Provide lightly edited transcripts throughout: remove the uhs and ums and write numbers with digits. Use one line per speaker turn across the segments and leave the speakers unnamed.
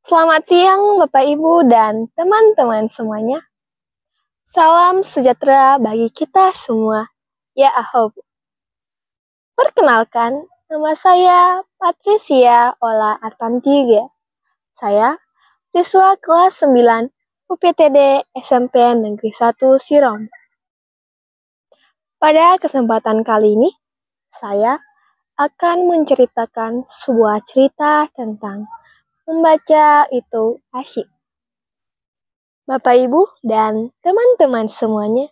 Selamat siang Bapak Ibu dan teman-teman semuanya. Salam sejahtera bagi kita semua. Ya Ahob. Perkenalkan, nama saya Patricia Ola Artantiga. Saya siswa kelas 9 UPTD SMP Negeri 1 Sirom. Pada kesempatan kali ini, saya akan menceritakan sebuah cerita tentang membaca itu asyik. Bapak, Ibu, dan teman-teman semuanya,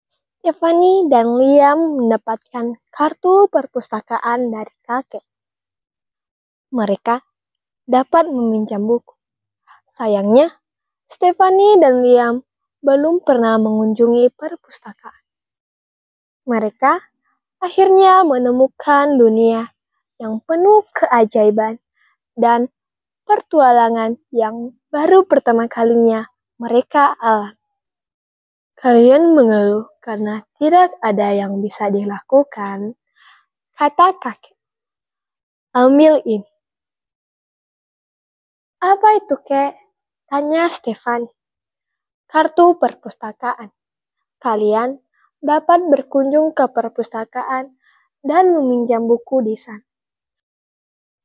Stephanie dan Liam mendapatkan kartu perpustakaan dari kakek. Mereka dapat meminjam buku. Sayangnya, Stephanie dan Liam belum pernah mengunjungi perpustakaan. Mereka akhirnya menemukan dunia yang penuh keajaiban dan petualangan yang baru pertama kalinya mereka alami. Kalian mengeluh karena tidak ada yang bisa dilakukan, kata kakek. Ambil ini. Apa itu, kek? Tanya Stefan. Kartu perpustakaan. Kalian dapat berkunjung ke perpustakaan dan meminjam buku di sana.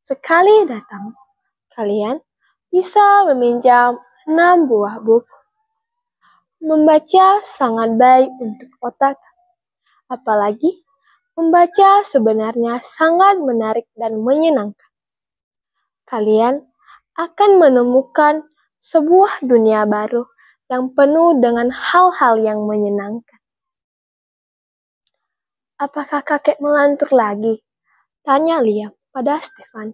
Sekali datang, kalian bisa meminjam 6 buah buku. Membaca sangat baik untuk otak. Apalagi, membaca sebenarnya sangat menarik dan menyenangkan. Kalian akan menemukan sebuah dunia baru yang penuh dengan hal-hal yang menyenangkan. Apakah kakek melantur lagi? Tanya Liam pada Stefan.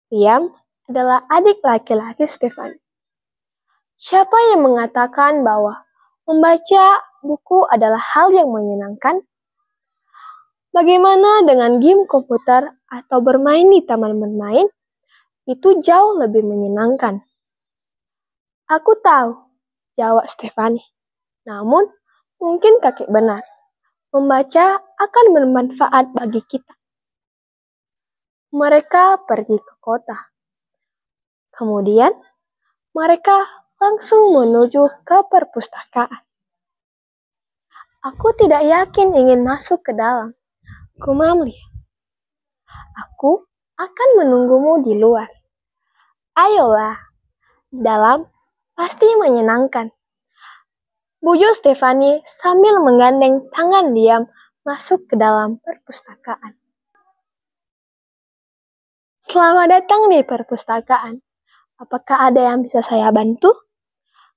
Liam adalah adik laki-laki Stefan. Siapa yang mengatakan bahwa membaca buku adalah hal yang menyenangkan? Bagaimana dengan game komputer atau bermain di taman bermain? Itu jauh lebih menyenangkan. Aku tahu, jawab Stefani. Namun, mungkin kakek benar. Membaca akan bermanfaat bagi kita. Mereka pergi ke kota. Kemudian, mereka langsung menuju ke perpustakaan. Aku tidak yakin ingin masuk ke dalam, gumam Liam. Aku akan menunggumu di luar. Ayolah, dalam pasti menyenangkan. Bujuk Stefani sambil menggandeng tangan Liam masuk ke dalam perpustakaan. Selamat datang di perpustakaan. Apakah ada yang bisa saya bantu?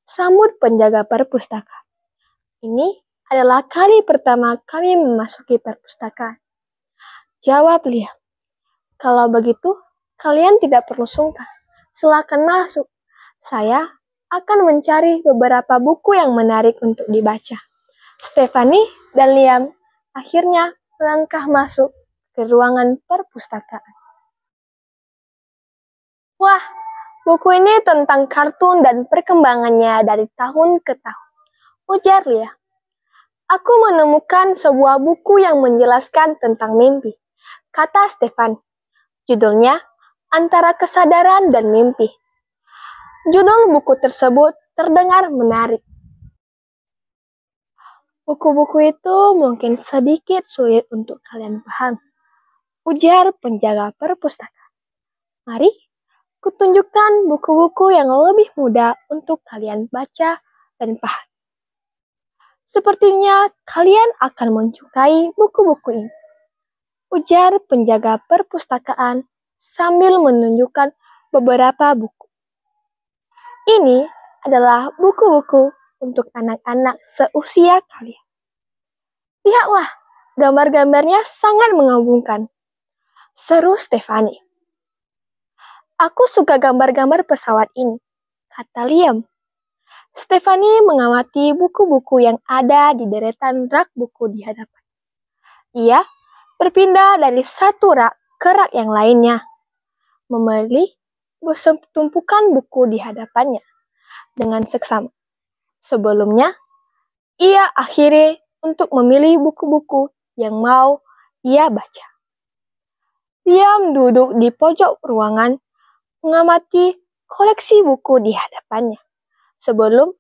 Sambut penjaga perpustakaan. Ini adalah kali pertama kami memasuki perpustakaan. Jawab Liam. Kalau begitu, kalian tidak perlu sungkan. Silakan masuk. Saya akan mencari beberapa buku yang menarik untuk dibaca. Stephanie dan Liam akhirnya melangkah masuk ke ruangan perpustakaan. Wah, buku ini tentang kartun dan perkembangannya dari tahun ke tahun. Ujar Liam. Aku menemukan sebuah buku yang menjelaskan tentang mimpi, kata Stefan. Judulnya Antara Kesadaran dan Mimpi. Judul buku tersebut terdengar menarik. Buku-buku itu mungkin sedikit sulit untuk kalian paham, ujar penjaga perpustakaan. Mari, kutunjukkan buku-buku yang lebih mudah untuk kalian baca dan paham. Sepertinya kalian akan menyukai buku-buku ini, ujar penjaga perpustakaan sambil menunjukkan beberapa buku. Ini adalah buku-buku untuk anak-anak seusia kalian. Lihatlah, gambar-gambarnya sangat mengagumkan, seru Stefani. Aku suka gambar-gambar pesawat ini, kata Liam. Stefani mengamati buku-buku yang ada di deretan rak buku di hadapan. Ia berpindah dari satu rak ke rak yang lainnya, memilih tumpukan buku di hadapannya dengan seksama. Sebelumnya, ia akhiri untuk memilih buku-buku yang mau ia baca. Liam duduk di pojok ruangan mengamati koleksi buku di hadapannya, sebelum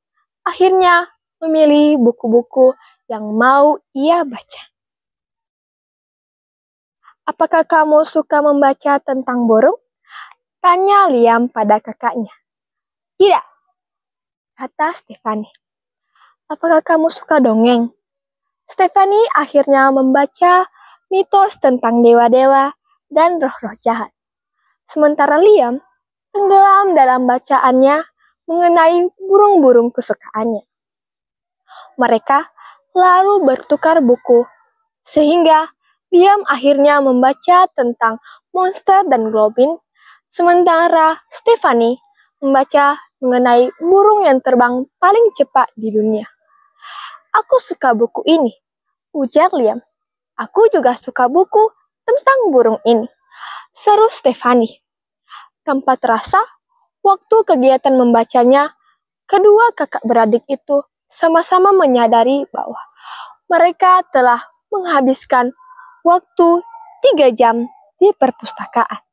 akhirnya memilih buku-buku yang mau ia baca. Apakah kamu suka membaca tentang burung? Tanya Liam pada kakaknya. Tidak, kata Stephanie. Apakah kamu suka dongeng? Stephanie akhirnya membaca mitos tentang dewa-dewa dan roh-roh jahat. Sementara Liam tenggelam dalam bacaannya mengenai burung-burung kesukaannya. Mereka lalu bertukar buku, sehingga Liam akhirnya membaca tentang monster dan goblin, sementara Stephanie membaca mengenai burung yang terbang paling cepat di dunia. Aku suka buku ini, ujar Liam. Aku juga suka buku tentang burung ini, seru Stephanie. Tanpa terasa, waktu kegiatan membacanya, kedua kakak beradik itu sama-sama menyadari bahwa mereka telah menghabiskan waktu 3 jam di perpustakaan.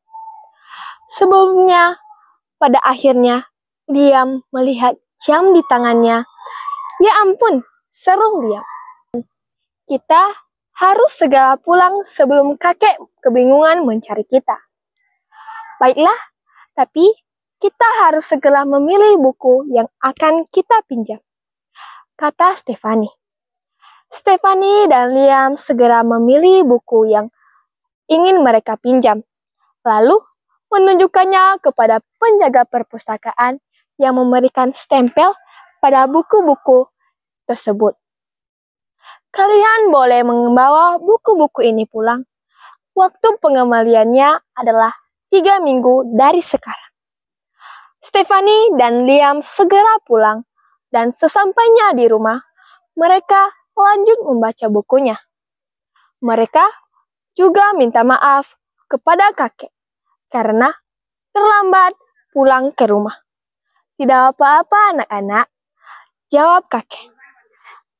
Sebelumnya, pada akhirnya, Liam melihat jam di tangannya. Ya ampun, seru Liam. Kita harus segera pulang sebelum kakek kebingungan mencari kita. Baiklah, tapi kita harus segera memilih buku yang akan kita pinjam, kata Stephanie. Stephanie dan Liam segera memilih buku yang ingin mereka pinjam, lalu menunjukkannya kepada penjaga perpustakaan yang memberikan stempel pada buku-buku tersebut. Kalian boleh membawa buku-buku ini pulang. Waktu pengembaliannya adalah 3 minggu dari sekarang. Stephanie dan Liam segera pulang, dan sesampainya di rumah, mereka lanjut membaca bukunya. Mereka juga minta maaf kepada kakek karena terlambat pulang ke rumah. Tidak apa-apa anak-anak, jawab kakek.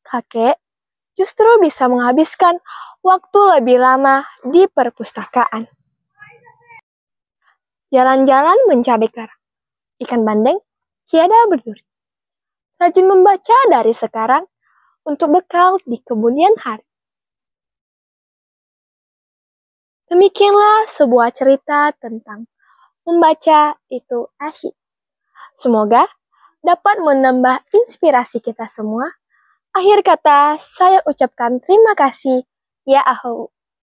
Kakek justru bisa menghabiskan waktu lebih lama di perpustakaan. Jalan-jalan mencari kerang. Ikan bandeng tiada berduri. Rajin membaca dari sekarang untuk bekal di kemudian hari. Demikianlah sebuah cerita tentang membaca itu asyik. Semoga dapat menambah inspirasi kita semua. Akhir kata, saya ucapkan terima kasih. Ya ahu.